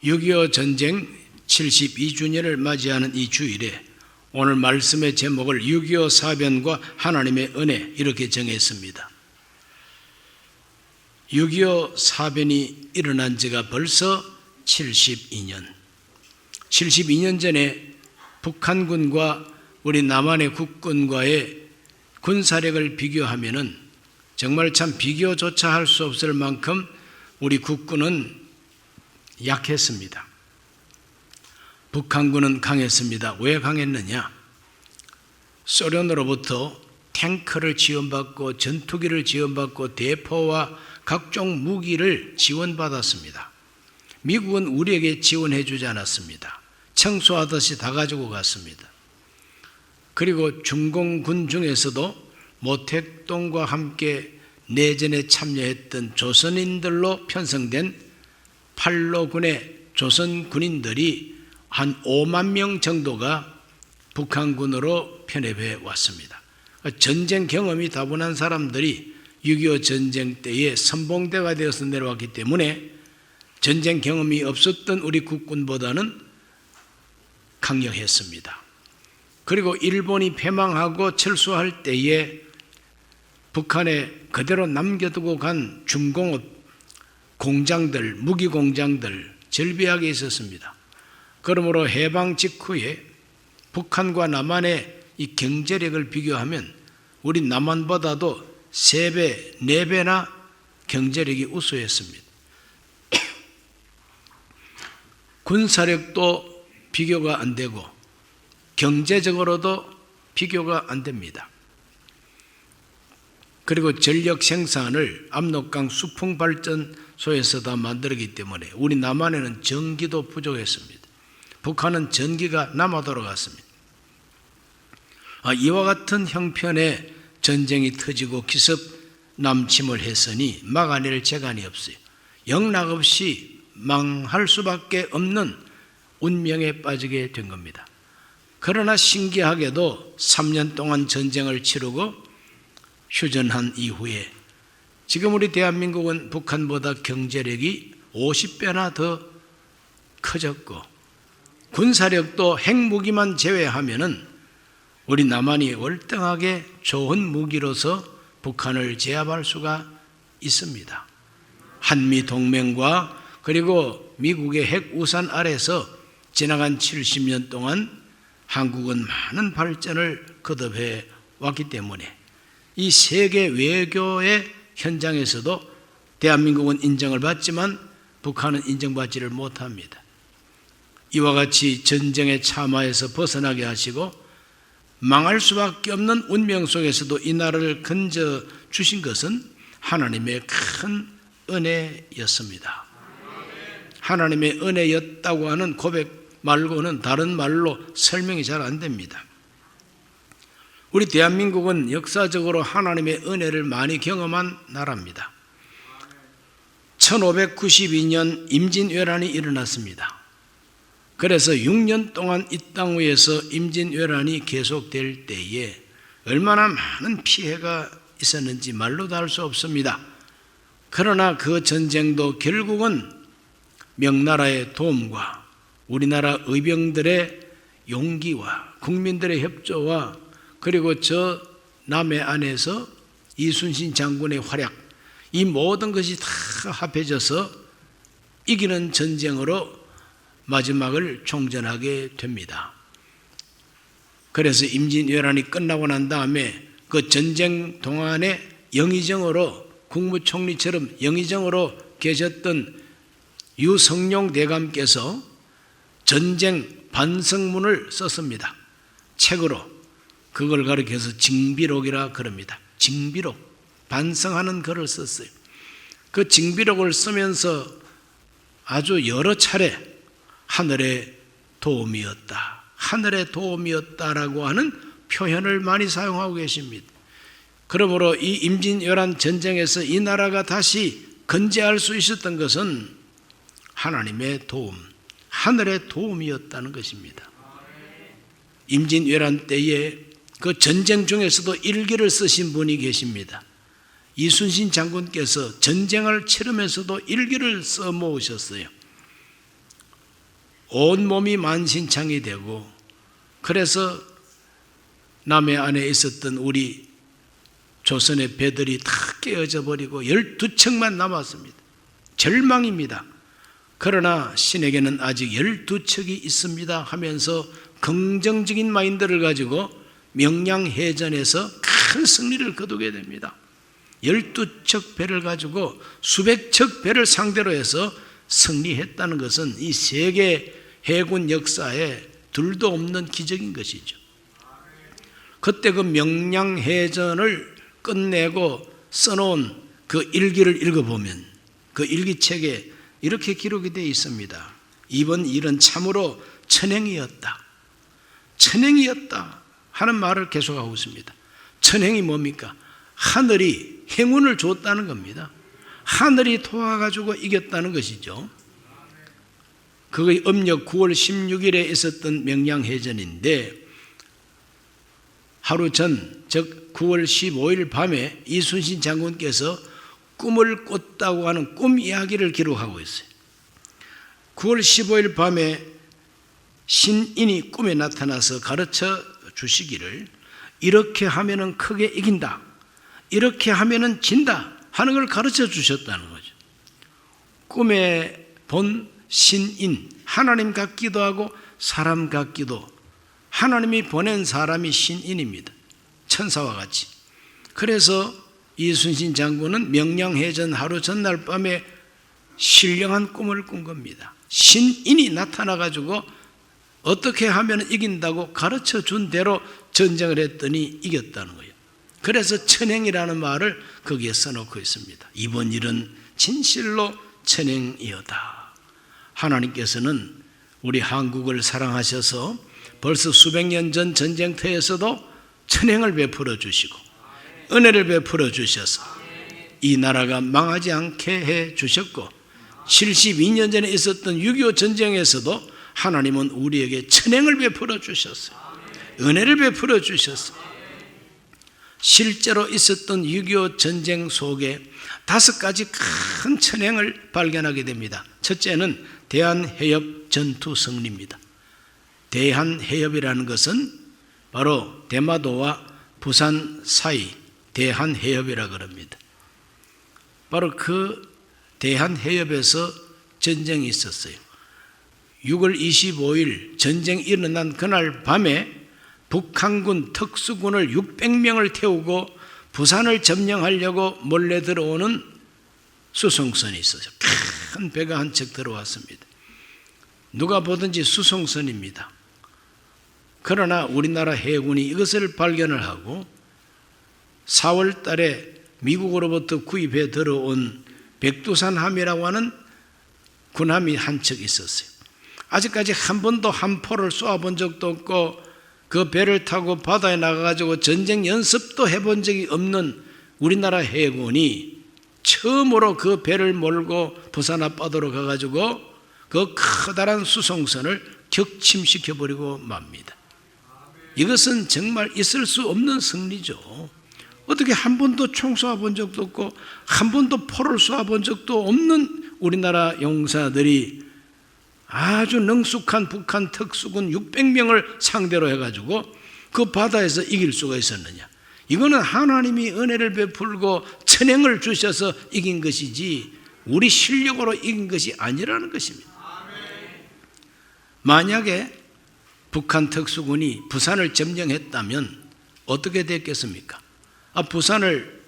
6.25 전쟁 72주년을 맞이하는 이 주일에 오늘 말씀의 제목을 6.25 사변과 하나님의 은혜 이렇게 정했습니다. 6.25 사변이 일어난 지가 벌써 72년. 72년 전에 북한군과 우리 남한의 국군과의 군사력을 비교하면은 정말 참 비교조차 할 수 없을 만큼 우리 국군은 약했습니다. 북한군은 강했습니다. 왜 강했느냐? 소련으로부터 탱크를 지원받고 전투기를 지원받고 대포와 각종 무기를 지원받았습니다. 미국은 우리에게 지원해 주지 않았습니다. 청소하듯이 다 가지고 갔습니다. 그리고 중공군 중에서도 모택동과 함께 내전에 참여했던 조선인들로 편성된 팔로군의 조선 군인들이 한 5만 명 정도가 북한군으로 편입해 왔습니다. 전쟁 경험이 다분한 사람들이 6.25 전쟁 때에 선봉대가 되어서 내려왔기 때문에 전쟁 경험이 없었던 우리 국군보다는 강력했습니다. 그리고 일본이 패망하고 철수할 때에 북한에 그대로 남겨두고 간 중공업 공장들, 무기 공장들 절비하게 있었습니다. 그러므로 해방 직후에 북한과 남한의 이 경제력을 비교하면 우리 남한보다도 3배, 4배나 경제력이 우수했습니다. 군사력도 비교가 안 되고 경제적으로도 비교가 안 됩니다. 그리고 전력 생산을 압록강 수풍발전소에서 다 만들었기 때문에 우리 남한에는 전기도 부족했습니다. 북한은 전기가 남아 돌아갔습니다. 이와 같은 형편의 전쟁이 터지고 기습 남침을 했으니 막아낼 재간이 없어요. 영락없이 망할 수밖에 없는 운명에 빠지게 된 겁니다. 그러나 신기하게도 3년 동안 전쟁을 치르고 휴전한 이후에 지금 우리 대한민국은 북한보다 경제력이 50배나 더 커졌고 군사력도 핵무기만 제외하면은 우리 남한이 월등하게 좋은 무기로서 북한을 제압할 수가 있습니다. 한미 동맹과 그리고 미국의 핵우산 아래서 지나간 70년 동안 한국은 많은 발전을 거듭해 왔기 때문에 이 세계 외교의 현장에서도 대한민국은 인정을 받지만 북한은 인정받지를 못합니다. 이와 같이 전쟁의 참화에서 벗어나게 하시고 망할 수밖에 없는 운명 속에서도 이 나라를 건져 주신 것은 하나님의 큰 은혜였습니다. 하나님의 은혜였다고 하는 고백 말고는 다른 말로 설명이 잘 안 됩니다. 우리 대한민국은 역사적으로 하나님의 은혜를 많이 경험한 나라입니다. 1592년 임진왜란이 일어났습니다. 그래서 6년 동안 이 땅 위에서 임진왜란이 계속될 때에 얼마나 많은 피해가 있었는지 말로 다 할 수 없습니다. 그러나 그 전쟁도 결국은 명나라의 도움과 우리나라 의병들의 용기와 국민들의 협조와 그리고 저 남해 안에서 이순신 장군의 활약, 이 모든 것이 다 합해져서 이기는 전쟁으로 마지막을 총전하게 됩니다. 그래서 임진왜란이 끝나고 난 다음에 그 전쟁 동안에 영의정으로 국무총리처럼 영의정으로 계셨던 유성룡 대감께서 전쟁 반성문을 썼습니다. 책으로. 그걸 가리켜서 징비록이라 그럽니다. 징비록, 반성하는 글을 썼어요. 그 징비록을 쓰면서 아주 여러 차례 하늘의 도움이었다, 하늘의 도움이었다라고 하는 표현을 많이 사용하고 계십니다. 그러므로 이 임진왜란 전쟁에서 이 나라가 다시 건재할 수 있었던 것은 하나님의 도움, 하늘의 도움이었다는 것입니다. 임진왜란 때에 그 전쟁 중에서도 일기를 쓰신 분이 계십니다. 이순신 장군께서 전쟁을 치르면서도 일기를 써 모으셨어요. 온몸이 만신창이 되고, 그래서 남해 안에 있었던 우리 조선의 배들이 다 깨어져 버리고 12척만 남았습니다. 절망입니다. 그러나 신에게는 아직 12척이 있습니다 하면서 긍정적인 마인드를 가지고 명량해전에서 큰 승리를 거두게 됩니다. 12척 배를 가지고 수백 척 배를 상대로 해서 승리했다는 것은 이 세계 해군 역사에 둘도 없는 기적인 것이죠. 그때 그 명량해전을 끝내고 써놓은 그 일기를 읽어보면 그 일기책에 이렇게 기록이 되어 있습니다. 이번 일은 참으로 천행이었다. 천행이었다 하는 말을 계속하고 있습니다. 천행이 뭡니까? 하늘이 행운을 줬다는 겁니다. 하늘이 도와가지고 이겼다는 것이죠. 그게 음력 9월 16일에 있었던 명량해전인데, 하루 전, 즉 9월 15일 밤에 이순신 장군께서 꿈을 꿨다고 하는 꿈 이야기를 기록하고 있어요. 9월 15일 밤에 신인이 꿈에 나타나서 가르쳐 주시기를, 이렇게 하면은 크게 이긴다, 이렇게 하면은 진다 하는 걸 가르쳐 주셨다는 거죠. 꿈에 본 신인, 하나님 같기도 하고 사람 같기도, 하나님이 보낸 사람이 신인입니다. 천사와 같이. 그래서 이순신 장군은 명량해전 하루 전날 밤에 신령한 꿈을 꾼 겁니다. 신인이 나타나가지고 어떻게 하면 이긴다고 가르쳐 준 대로 전쟁을 했더니 이겼다는 거예요. 그래서 천행이라는 말을 거기에 써놓고 있습니다. 이번 일은 진실로 천행이었다. 하나님께서는 우리 한국을 사랑하셔서 벌써 수백 년 전 전쟁터에서도 천행을 베풀어 주시고 은혜를 베풀어 주셔서 이 나라가 망하지 않게 해 주셨고, 72년 전에 있었던 6.25 전쟁에서도 하나님은 우리에게 천행을 베풀어 주셨어요. 은혜를 베풀어 주셨어요. 실제로 있었던 6.25 전쟁 속에 5가지 큰 천행을 발견하게 됩니다. 첫째는 대한해협 전투 승리입니다. 대한해협이라는 것은 바로 대마도와 부산 사이 대한해협이라 그럽니다. 바로 그 대한해협에서 전쟁이 있었어요. 6월 25일 전쟁이 일어난 그날 밤에 북한군 특수군을 600명을 태우고 부산을 점령하려고 몰래 들어오는 수송선이 있어요. 큰 배가 한 척 들어왔습니다. 누가 보든지 수송선입니다. 그러나 우리나라 해군이 이것을 발견을 하고 4월 달에 미국으로부터 구입해 들어온 백두산함이라고 하는 군함이 한 척 있었어요. 아직까지 한 번도 한 포를 쏘아본 적도 없고 그 배를 타고 바다에 나가가지고 전쟁 연습도 해본 적이 없는 우리나라 해군이 처음으로 그 배를 몰고 부산 앞바다로 가가지고 그 커다란 수송선을 격침시켜버리고 맙니다. 이것은 정말 있을 수 없는 승리죠. 어떻게 한 번도 총 쏘아본 적도 없고 한 번도 포를 쏘아본 적도 없는 우리나라 용사들이 아주 능숙한 북한 특수군 600명을 상대로 해가지고 그 바다에서 이길 수가 있었느냐. 이거는 하나님이 은혜를 베풀고 천행을 주셔서 이긴 것이지 우리 실력으로 이긴 것이 아니라는 것입니다. 만약에 북한 특수군이 부산을 점령했다면 어떻게 됐겠습니까? 부산을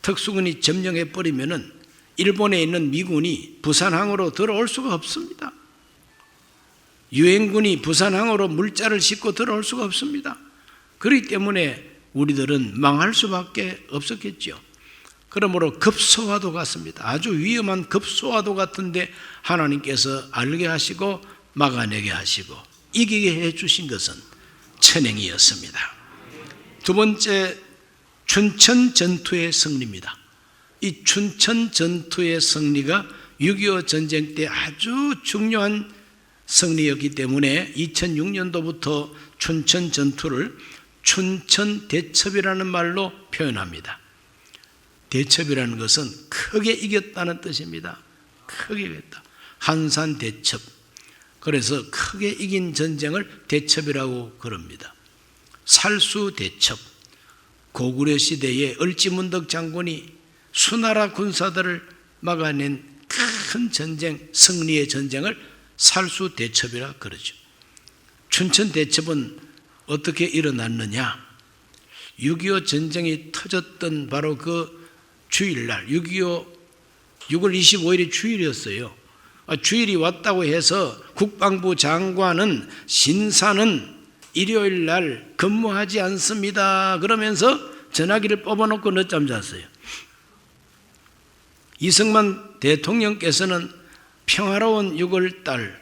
특수군이 점령해버리면 일본에 있는 미군이 부산항으로 들어올 수가 없습니다. 유엔군이 부산항으로 물자를 싣고 들어올 수가 없습니다. 그렇기 때문에 우리들은 망할 수밖에 없었겠죠. 그러므로 급소화도 같습니다. 아주 위험한 급소화도 같은데 하나님께서 알게 하시고 막아내게 하시고 이기게 해주신 것은 천행이었습니다. 두 번째, 춘천 전투의 승리입니다. 이 춘천 전투의 승리가 6.25 전쟁 때 아주 중요한 승리였기 때문에 2006년도부터 춘천 전투를 춘천 대첩이라는 말로 표현합니다. 대첩이라는 것은 크게 이겼다는 뜻입니다. 크게 이겼다. 한산 대첩. 그래서 크게 이긴 전쟁을 대첩이라고 그럽니다. 살수대첩, 고구려 시대에 을지문덕 장군이 수나라 군사들을 막아낸 큰 전쟁, 승리의 전쟁을 살수대첩이라 그러죠. 춘천대첩은 어떻게 일어났느냐? 6.25 전쟁이 터졌던 바로 그 주일날, 6.25 6월 25일이 주일이었어요. 주일이 왔다고 해서 국방부 장관은 신사는 일요일 날 근무하지 않습니다. 그러면서 전화기를 뽑아놓고 늦잠 잤어요. 이승만 대통령께서는 평화로운 6월달,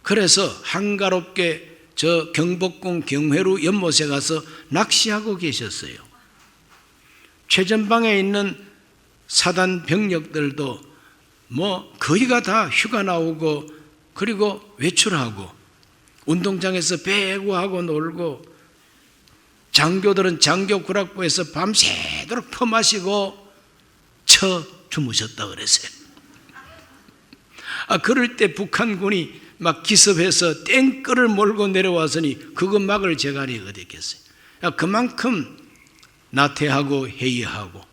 그래서 한가롭게 저 경복궁 경회루 연못에 가서 낚시하고 계셨어요. 최전방에 있는 사단 병력들도 거의가 다 휴가 나오고 그리고 외출하고 운동장에서 배구하고 놀고 장교들은 장교 구락부에서 밤새도록 퍼마시고 주무셨다 그랬어요. 그럴 때 북한군이 막 기습해서 땡끌을 몰고 내려왔으니 그거 막을 재간이 어디 있겠어요. 그만큼 나태하고 해이하고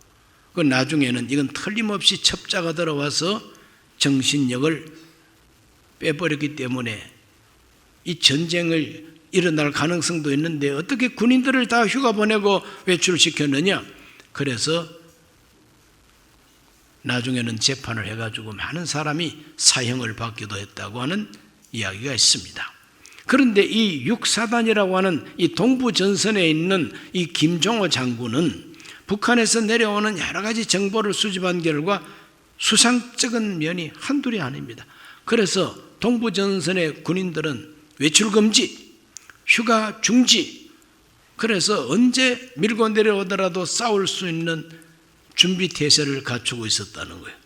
그 나중에는 이건 틀림없이 첩자가 들어와서 정신력을 빼버렸기 때문에 이 전쟁을 일어날 가능성도 있는데 어떻게 군인들을 다 휴가 보내고 외출시켰느냐. 그래서 나중에는 재판을 해가지고 많은 사람이 사형을 받기도 했다고 하는 이야기가 있습니다. 그런데 이 6사단이라고 하는 이 동부전선에 있는 이 김종호 장군은 북한에서 내려오는 여러 가지 정보를 수집한 결과 수상쩍은 면이 한둘이 아닙니다. 그래서 동부전선의 군인들은 외출 금지, 휴가 중지, 그래서 언제 밀고 내려오더라도 싸울 수 있는 준비태세를 갖추고 있었다는 거예요.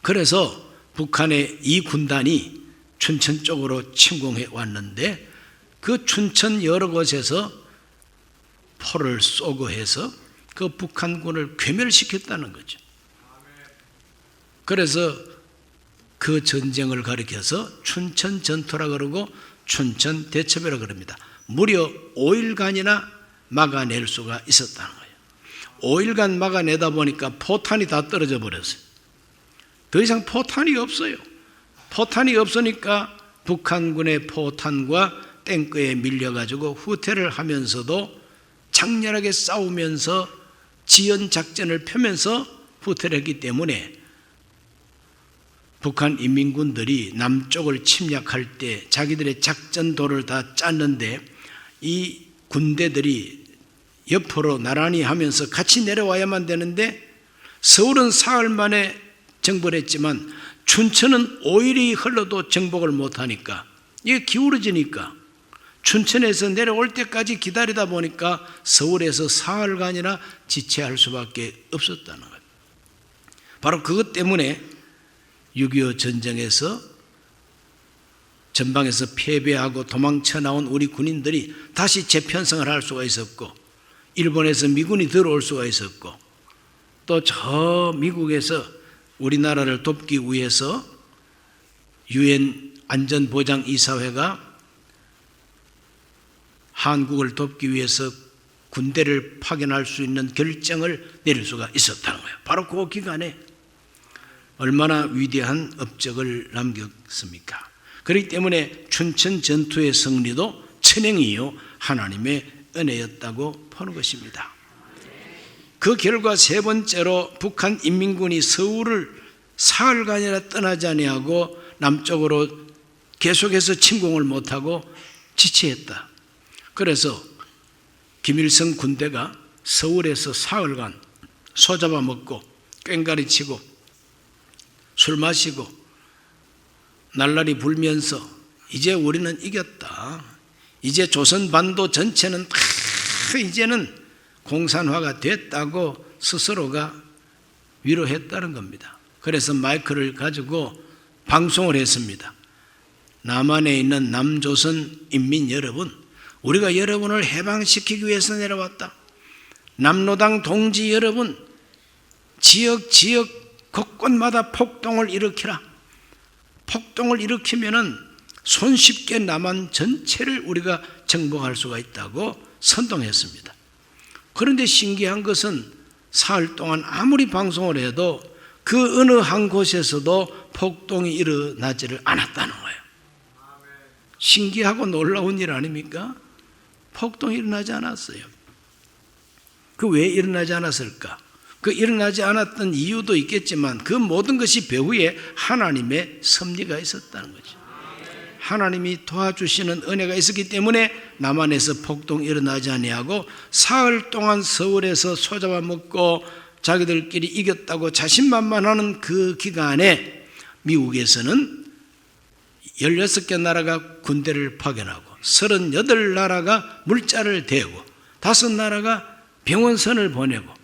그래서 북한의 이 군단이 춘천 쪽으로 침공해 왔는데 그 춘천 여러 곳에서 포를 쏘고 해서 그 북한군을 괴멸시켰다는 거죠. 그래서 그 전쟁을 가리켜서 춘천 전투라 그러고 춘천 대첩이라 그럽니다. 무려 5일간이나 막아낼 수가 있었다는 거예요. 5일간 막아내다 보니까 포탄이 다 떨어져 버렸어요. 더 이상 포탄이 없어요. 포탄이 없으니까 북한군의 포탄과 탱크에 밀려가지고 후퇴를 하면서도 장렬하게 싸우면서 지연작전을 펴면서 후퇴를 했기 때문에 북한 인민군들이 남쪽을 침략할 때 자기들의 작전도를 다 짰는데 이 군대들이 옆으로 나란히 하면서 같이 내려와야만 되는데 서울은 사흘 만에 정벌을 했지만 춘천은 5일이 흘러도 정복을 못하니까 이게 기울어지니까 춘천에서 내려올 때까지 기다리다 보니까 서울에서 사흘간이나 지체할 수밖에 없었다는 거예요. 바로 그것 때문에 6.25 전쟁에서 전방에서 패배하고 도망쳐 나온 우리 군인들이 다시 재편성을 할 수가 있었고 일본에서 미군이 들어올 수가 있었고 또 저 미국에서 우리나라를 돕기 위해서 유엔 안전보장이사회가 한국을 돕기 위해서 군대를 파견할 수 있는 결정을 내릴 수가 있었다는 거예요. 바로 그 기간에 얼마나 위대한 업적을 남겼습니까? 그렇기 때문에 춘천 전투의 승리도 천행이요 하나님의 은혜였다고 보는 것입니다. 그 결과 세 번째로 북한 인민군이 서울을 사흘간이나 떠나지 아니하고 남쪽으로 계속해서 침공을 못하고 지체했다. 그래서 김일성 군대가 서울에서 사흘간 소 잡아먹고 꽹가리 치고 술 마시고 날라리 불면서 이제 우리는 이겼다. 이제 조선반도 전체는 다 이제는 공산화가 됐다고 스스로가 위로했다는 겁니다. 그래서 마이크를 가지고 방송을 했습니다. 남한에 있는 남조선 인민 여러분, 우리가 여러분을 해방시키기 위해서 내려왔다. 남로당 동지 여러분, 지역 곳곳마다 폭동을 일으키라. 폭동을 일으키면은 손쉽게 남한 전체를 우리가 정복할 수가 있다고 선동했습니다. 그런데 신기한 것은 사흘 동안 아무리 방송을 해도 그 어느 한 곳에서도 폭동이 일어나지를 않았다는 거예요. 신기하고 놀라운 일 아닙니까? 폭동이 일어나지 않았어요. 그 왜 일어나지 않았을까? 그 일어나지 않았던 이유도 있겠지만 그 모든 것이 배후에 하나님의 섭리가 있었다는 거죠. 하나님이 도와주시는 은혜가 있었기 때문에 남한에서 폭동이 일어나지 아니하고 사흘 동안 서울에서 소잡아 먹고 자기들끼리 이겼다고 자신만만하는 그 기간에 미국에서는 16개 나라가 군대를 파견하고 38나라가 물자를 대고 5나라가 병원선을 보내고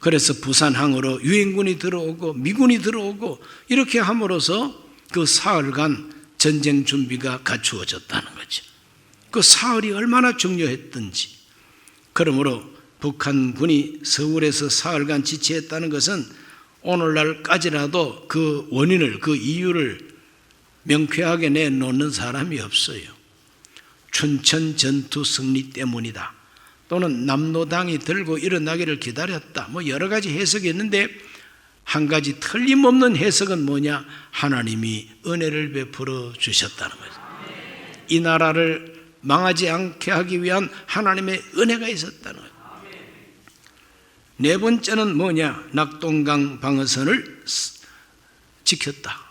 그래서 부산항으로 유엔군이 들어오고 미군이 들어오고 이렇게 함으로써 그 사흘간 전쟁 준비가 갖추어졌다는 거죠. 그 사흘이 얼마나 중요했던지. 그러므로 북한군이 서울에서 사흘간 지체했다는 것은 오늘날까지라도 그 원인을, 그 이유를 명쾌하게 내놓는 사람이 없어요. 춘천 전투 승리 때문이다. 또는 남로당이 들고 일어나기를 기다렸다. 뭐 여러 가지 해석이 있는데 한 가지 틀림없는 해석은 뭐냐? 하나님이 은혜를 베풀어 주셨다는 거죠. 이 나라를 망하지 않게 하기 위한 하나님의 은혜가 있었다는 거죠. 네 번째는 뭐냐? 낙동강 방어선을 지켰다.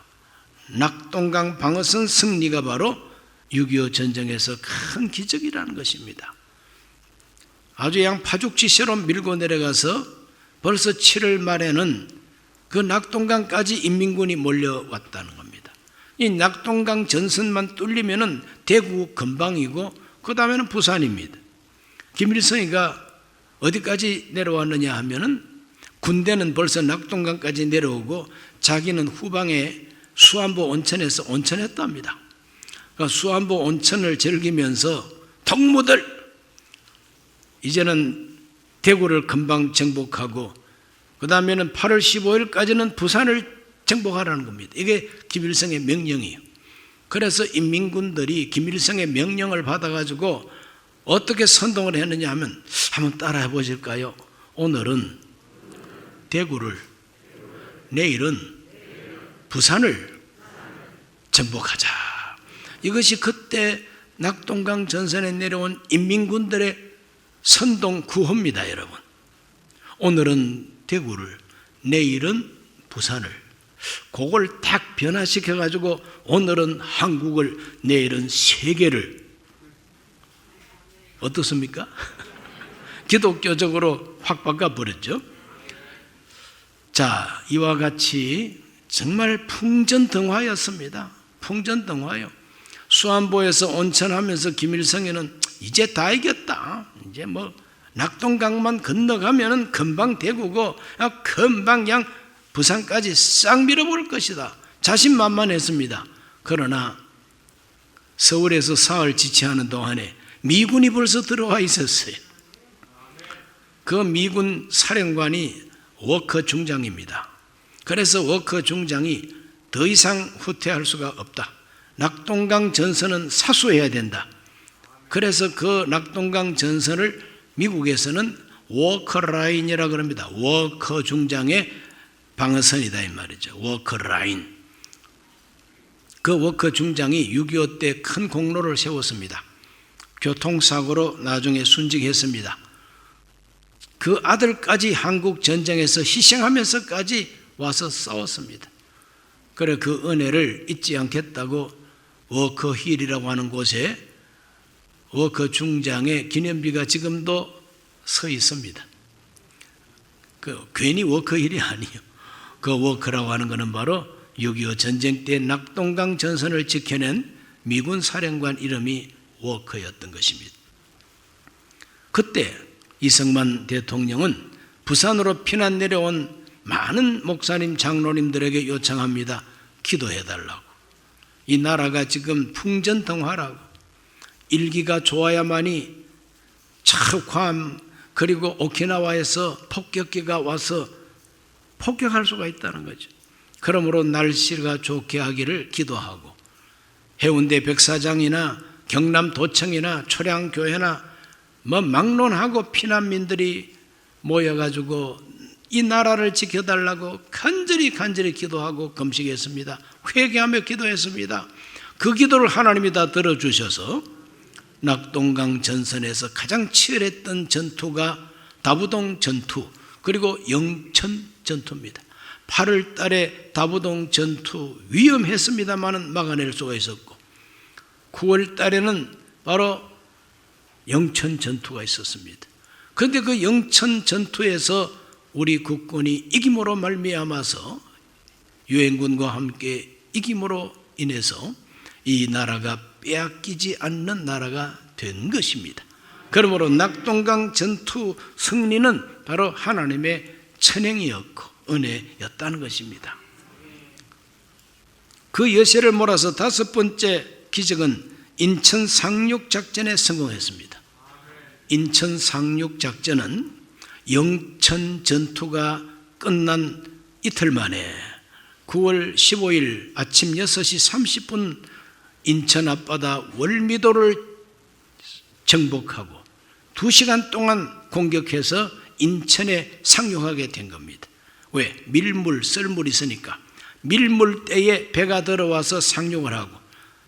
낙동강 방어선 승리가 바로 6.25 전쟁에서 큰 기적이라는 것입니다. 아주 그냥 파죽지세로 밀고 내려가서 벌써 7월 말에는 그 낙동강까지 인민군이 몰려왔다는 겁니다. 이 낙동강 전선만 뚫리면은 대구 근방이고 그 다음에는 부산입니다. 김일성이가 어디까지 내려왔느냐 하면은 군대는 벌써 낙동강까지 내려오고 자기는 후방에 수안보 온천에서 온천했답니다. 그러니까 수안보 온천을 즐기면서 동무들 이제는 대구를 금방 정복하고 그 다음에는 8월 15일까지는 부산을 정복하라는 겁니다. 이게 김일성의 명령이에요. 그래서 인민군들이 김일성의 명령을 받아가지고 어떻게 선동을 했느냐 하면 한번 따라해 보실까요? 오늘은 대구를, 내일은 부산을 정복하자. 이것이 그때 낙동강 전선에 내려온 인민군들의 선동 구호입니다, 여러분. 오늘은 대구를, 내일은 부산을. 그걸 딱 변화시켜가지고 오늘은 한국을, 내일은 세계를. 어떻습니까? 기독교적으로 확 바꿔버렸죠. 자, 이와 같이 정말 풍전등화였습니다. 풍전등화요. 수안보에서 온천하면서 김일성이는 이제 다 이겼다. 이제 뭐 낙동강만 건너가면은 금방 대구고 금방 양 부산까지 싹 밀어버릴 것이다. 자신만만했습니다. 그러나 서울에서 사흘 지체하는 동안에 미군이 벌써 들어와 있었어요. 그 미군 사령관이 워커 중장입니다. 그래서 워커 중장이 더 이상 후퇴할 수가 없다. 낙동강 전선은 사수해야 된다. 그래서 그 낙동강 전선을 미국에서는 워커 라인이라고 그럽니다. 워커 중장의 방어선이다 이 말이죠. 워커 라인. 그 워커 중장이 6.25 때 큰 공로를 세웠습니다. 교통사고로 나중에 순직했습니다. 그 아들까지 한국 전쟁에서 희생하면서까지 와서 싸웠습니다. 그래 그 은혜를 잊지 않겠다고 워커 힐이라고 하는 곳에 워커 중장의 기념비가 지금도 서 있습니다. 그 괜히 워커 힐이 아니에요. 그 워커라고 하는 것은 바로 6.25 전쟁 때 낙동강 전선을 지켜낸 미군 사령관 이름이 워커였던 것입니다. 그때 이승만 대통령은 부산으로 피난 내려온 많은 목사님, 장로님들에게 요청합니다. 기도해달라고. 이 나라가 지금 풍전등화라고. 일기가 좋아야만이 참 그리고 오키나와에서 폭격기가 와서 폭격할 수가 있다는 거죠. 그러므로 날씨가 좋게 하기를 기도하고 해운대 백사장이나 경남도청이나 초량교회나 막론하고 피난민들이 모여가지고 이 나라를 지켜달라고 간절히 기도하고 금식했습니다. 회개하며 기도했습니다. 그 기도를 하나님이 다 들어주셔서 낙동강 전선에서 가장 치열했던 전투가 다부동 전투, 그리고 영천 전투입니다. 8월 달에 다부동 전투 위험했습니다만은 막아낼 수가 있었고, 9월 달에는 바로 영천 전투가 있었습니다. 그런데 그 영천 전투에서 우리 국군이 이김으로 말미암아서 유엔군과 함께 이김으로 인해서 이 나라가 빼앗기지 않는 나라가 된 것입니다. 그러므로 낙동강 전투 승리는 바로 하나님의 천행이었고 은혜였다는 것입니다. 그 여세를 몰아서 다섯 번째 기적은 인천 상륙작전에 성공했습니다. 인천 상륙작전은 영천 전투가 끝난 이틀 만에 9월 15일 아침 6시 30분 인천 앞바다 월미도를 정복하고 2시간 동안 공격해서 인천에 상륙하게 된 겁니다. 왜? 밀물, 썰물이 있으니까. 밀물대에 배가 들어와서 상륙을 하고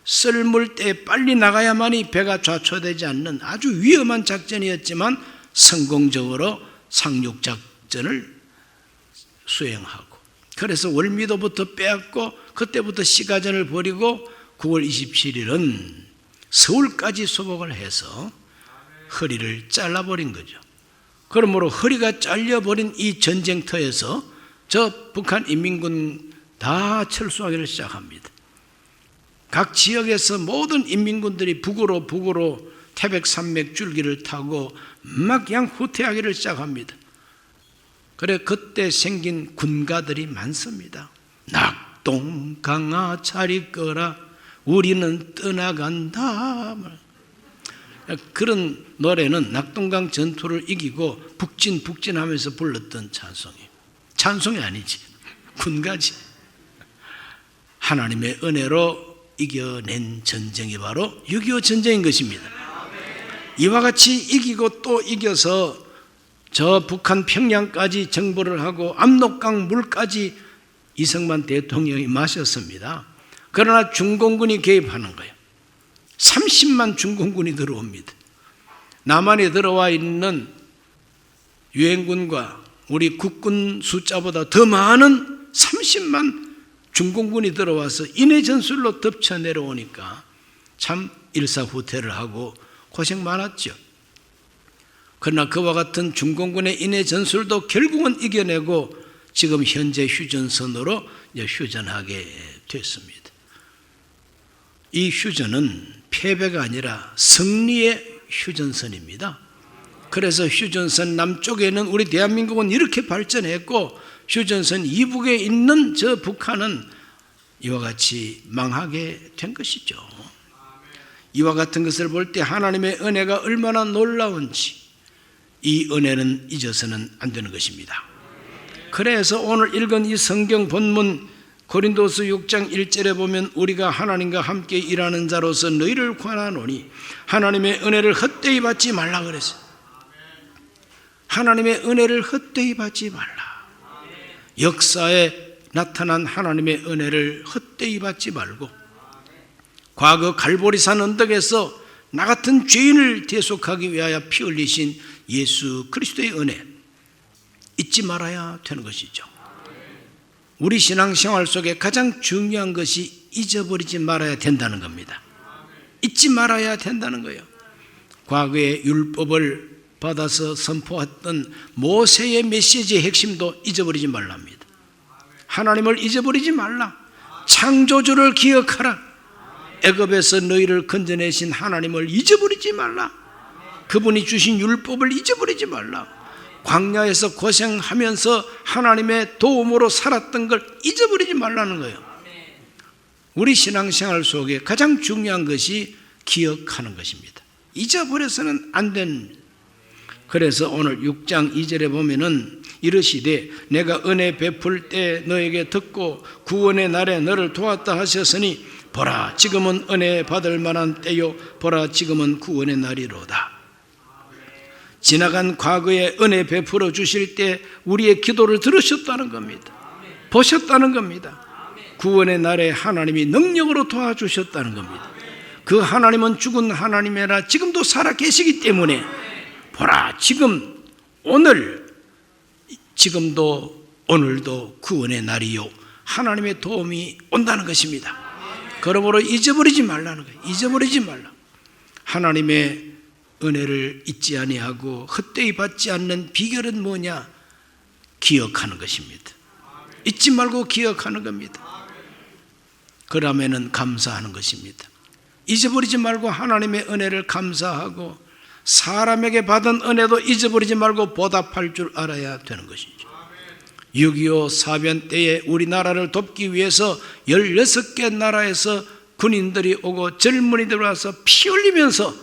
썰물대에 빨리 나가야만이 배가 좌초되지 않는 아주 위험한 작전이었지만 성공적으로 상륙작전을 수행하고, 그래서 월미도부터 빼앗고 그때부터 시가전을 벌이고 9월 27일은 서울까지 수복을 해서 허리를 잘라버린 거죠. 그러므로 허리가 잘려버린 이 전쟁터에서 저 북한 인민군 다 철수하기를 시작합니다. 각 지역에서 모든 인민군들이 북으로 태백산맥 줄기를 타고 막 그냥 후퇴하기를 시작합니다. 그래 그때 생긴 군가들이 많습니다. 낙동강아 잘 있거라 우리는 떠나간다. 그런 노래는 낙동강 전투를 이기고 북진하면서 불렀던 찬송이에요. 찬송이 아니지, 군가지. 하나님의 은혜로 이겨낸 전쟁이 바로 6.25 전쟁인 것입니다. 이와 같이 이기고 또 이겨서 저 북한 평양까지 정보를 하고 압록강 물까지 이승만 대통령이 마셨습니다. 그러나 중공군이 개입하는 거예요. 30만 중공군이 들어옵니다. 남한에 들어와 있는 유엔군과 우리 국군 숫자보다 더 많은 30만 중공군이 들어와서 인해 전술로 덮쳐 내려오니까 참 일사후퇴를 하고 고생 많았죠. 그러나 그와 같은 중공군의 인해 전술도 결국은 이겨내고 지금 현재 휴전선으로 휴전하게 됐습니다. 이 휴전은 패배가 아니라 승리의 휴전선입니다. 그래서 휴전선 남쪽에는 우리 대한민국은 이렇게 발전했고 휴전선 이북에 있는 저 북한은 이와 같이 망하게 된 것이죠. 이와 같은 것을 볼 때 하나님의 은혜가 얼마나 놀라운지 이 은혜는 잊어서는 안 되는 것입니다. 그래서 오늘 읽은 이 성경 본문 고린도서 6장 1절에 보면 우리가 하나님과 함께 일하는 자로서 너희를 권하노니 하나님의 은혜를 헛되이 받지 말라 그랬어요. 하나님의 은혜를 헛되이 받지 말라. 역사에 나타난 하나님의 은혜를 헛되이 받지 말고 과거 갈보리산 언덕에서 나 같은 죄인을 대속하기 위하여 피 흘리신 예수 그리스도의 은혜 잊지 말아야 되는 것이죠. 우리 신앙생활 속에 가장 중요한 것이 잊어버리지 말아야 된다는 겁니다. 잊지 말아야 된다는 거예요. 과거에 율법을 받아서 선포했던 모세의 메시지의 핵심도 잊어버리지 말랍니다. 하나님을 잊어버리지 말라. 창조주를 기억하라. 애굽에서 너희를 건져내신 하나님을 잊어버리지 말라. 그분이 주신 율법을 잊어버리지 말라. 광야에서 고생하면서 하나님의 도움으로 살았던 걸 잊어버리지 말라는 거예요. 우리 신앙생활 속에 가장 중요한 것이 기억하는 것입니다. 잊어버려서는 안 되는. 그래서 오늘 6장 2절에 보면은 이르시되 내가 은혜 베풀 때 너에게 듣고 구원의 날에 너를 도왔다 하셨으니 보라 지금은 은혜 받을 만한 때요 보라 지금은 구원의 날이로다. 지나간 과거에 은혜 베풀어 주실 때 우리의 기도를 들으셨다는 겁니다. 보셨다는 겁니다. 구원의 날에 하나님이 능력으로 도와주셨다는 겁니다. 그 하나님은 죽은 하나님이라 지금도 살아 계시기 때문에 보라 지금 오늘 지금도 오늘도 구원의 날이요 하나님의 도움이 온다는 것입니다. 그러므로 잊어버리지 말라는 거예요. 잊어버리지 말라. 하나님의 은혜를 잊지 아니하고 헛되이 받지 않는 비결은 뭐냐? 기억하는 것입니다. 잊지 말고 기억하는 겁니다. 그러면은 감사하는 것입니다. 잊어버리지 말고 하나님의 은혜를 감사하고 사람에게 받은 은혜도 잊어버리지 말고 보답할 줄 알아야 되는 것이죠. 6.25 사변 때에 우리나라를 돕기 위해서 16개 나라에서 군인들이 오고 젊은이들 와서 피 흘리면서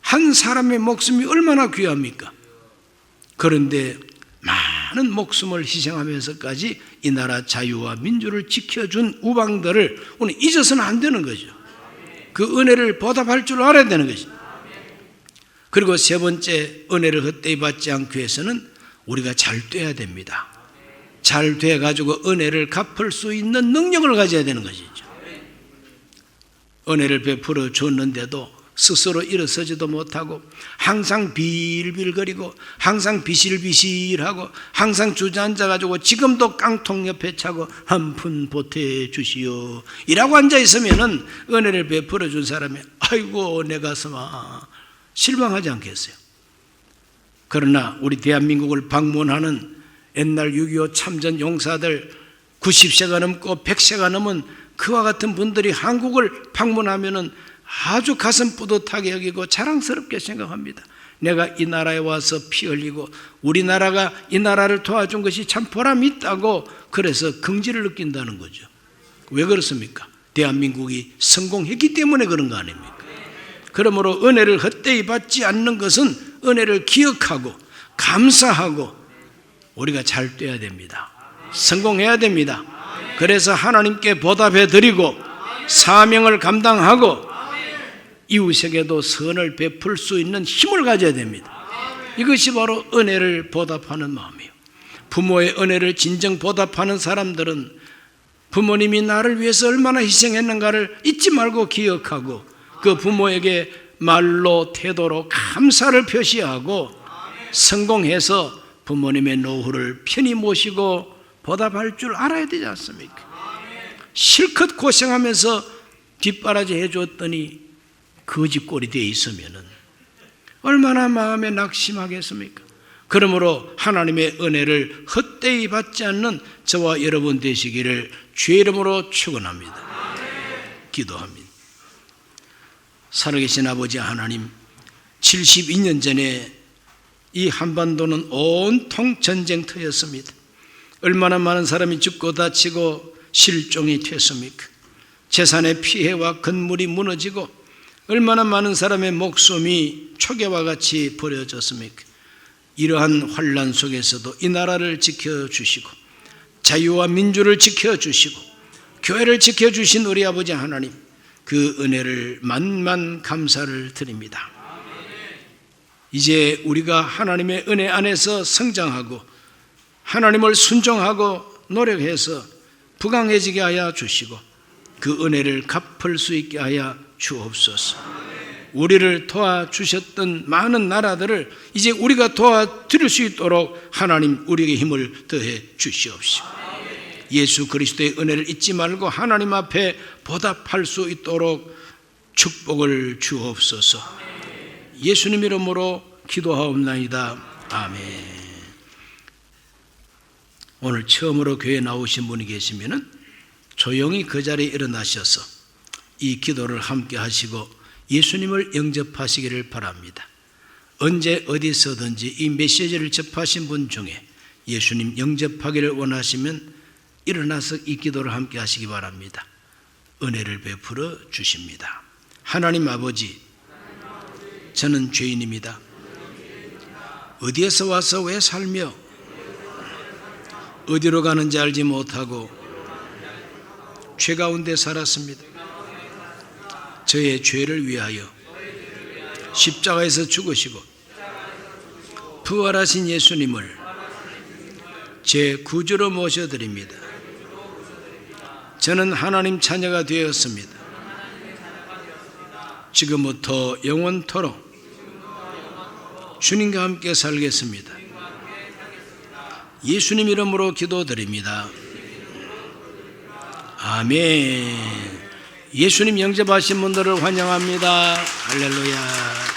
한 사람의 목숨이 얼마나 귀합니까? 그런데 많은 목숨을 희생하면서까지 이 나라 자유와 민주를 지켜준 우방들을 오늘 잊어서는 안 되는 거죠. 그 은혜를 보답할 줄 알아야 되는 것이죠. 그리고 세 번째, 은혜를 헛되이 받지 않기 위해서는 우리가 잘 돼야 됩니다. 잘 돼가지고 은혜를 갚을 수 있는 능력을 가져야 되는 것이죠. 은혜를 베풀어 줬는데도 스스로 일어서지도 못하고 항상 빌빌거리고 항상 비실비실하고 항상 주저앉아가지고 지금도 깡통 옆에 차고 한 푼 보태 주시오 이라고 앉아있으면 은혜를 베풀어 준 사람이 아이고 내 가슴아 실망하지 않겠어요? 그러나 우리 대한민국을 방문하는 옛날 6.25 참전 용사들 90세가 넘고 100세가 넘은 그와 같은 분들이 한국을 방문하면은 아주 가슴 뿌듯하게 여기고 자랑스럽게 생각합니다. 내가 이 나라에 와서 피 흘리고 우리나라가 이 나라를 도와준 것이 참 보람 있다고 그래서 긍지를 느낀다는 거죠. 왜 그렇습니까? 대한민국이 성공했기 때문에 그런 거 아닙니까? 그러므로 은혜를 헛되이 받지 않는 것은 은혜를 기억하고 감사하고 우리가 잘 돼야 됩니다. 성공해야 됩니다. 그래서 하나님께 보답해 드리고 사명을 감당하고 이웃에게도 선을 베풀 수 있는 힘을 가져야 됩니다. 이것이 바로 은혜를 보답하는 마음이에요. 부모의 은혜를 진정 보답하는 사람들은 부모님이 나를 위해서 얼마나 희생했는가를 잊지 말고 기억하고 그 부모에게 말로 태도로 감사를 표시하고 성공해서 부모님의 노후를 편히 모시고 보답할 줄 알아야 되지 않습니까? 실컷 고생하면서 뒷바라지 해줬더니 거지꼴이 되어 있으면 얼마나 마음에 낙심하겠습니까? 그러므로 하나님의 은혜를 헛되이 받지 않는 저와 여러분 되시기를 주의 이름으로 축원합니다. 기도합니다. 살아계신 아버지 하나님, 72년 전에 이 한반도는 온통 전쟁터였습니다. 얼마나 많은 사람이 죽고 다치고 실종이 됐습니까? 재산의 피해와 건물이 무너지고 얼마나 많은 사람의 목숨이 초계와 같이 버려졌습니까? 이러한 환난 속에서도 이 나라를 지켜주시고 자유와 민주를 지켜주시고 교회를 지켜주신 우리 아버지 하나님, 그 은혜를 만만 감사를 드립니다. 이제 우리가 하나님의 은혜 안에서 성장하고 하나님을 순종하고 노력해서 부강해지게 하여 주시고 그 은혜를 갚을 수 있게 하여 주옵소서. 우리를 도와주셨던 많은 나라들을 이제 우리가 도와드릴 수 있도록 하나님 우리에게 힘을 더해 주시옵시고 예수 그리스도의 은혜를 잊지 말고 하나님 앞에 보답할 수 있도록 축복을 주옵소서. 예수님 이름으로 기도하옵나이다. 아멘. 오늘 처음으로 교회에 나오신 분이 계시면 조용히 그 자리에 일어나셔서 이 기도를 함께 하시고 예수님을 영접하시기를 바랍니다. 언제 어디서든지 이 메시지를 접하신 분 중에 예수님 영접하기를 원하시면 일어나서 이 기도를 함께 하시기 바랍니다. 은혜를 베풀어 주십니다. 하나님 아버지, 저는 죄인입니다. 어디에서 와서 왜 살며 어디로 가는지 알지 못하고 죄 가운데 살았습니다. 저의 죄를 위하여 십자가에서 죽으시고 부활하신 예수님을 제 구주로 모셔드립니다. 저는 하나님 자녀가 되었습니다. 지금부터 영원토록 주님과 함께 살겠습니다. 예수님 이름으로 기도드립니다. 아멘. 예수님 영접하신 분들을 환영합니다. 할렐루야.